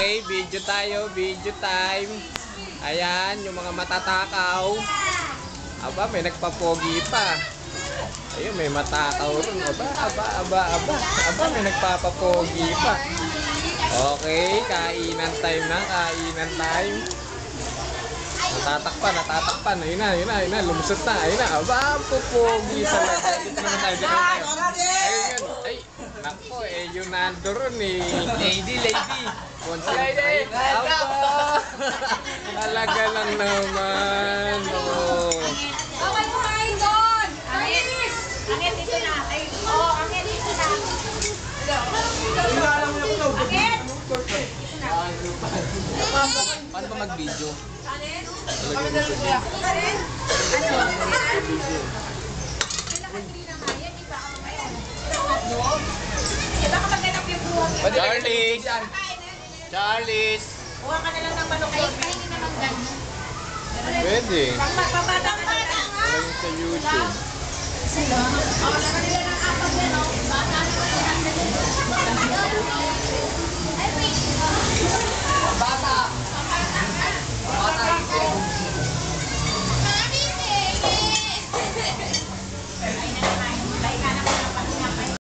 Okay, video tayo, video time. Ayan, yung mga matatakaw. Aba, may nagpapogi pa. Ayun, may matakaw rin. Aba, may nagpapapogi pa. Okay, kainan time na, kainan time. Natatakpan. Ayun na, lumusot na. Ayun na, aba, pupogi talaga. Dito naman tayo. Ayun yun. Ay, nako, yun nando ron eh. Lady. Concentrate. Aba, talaga lang naman. Oh. Bawal mo kain doon! Angit dito na. Angit dito na. Angit! Paano ba mag-video? Charles! Kuha ka na lang ng manok. Ay, kainin naman dyan. Pwede. Pagpapabata ka na lang, ha? Ayun sa YouTube. Lagyan nila ng apat yan, oh. Bata na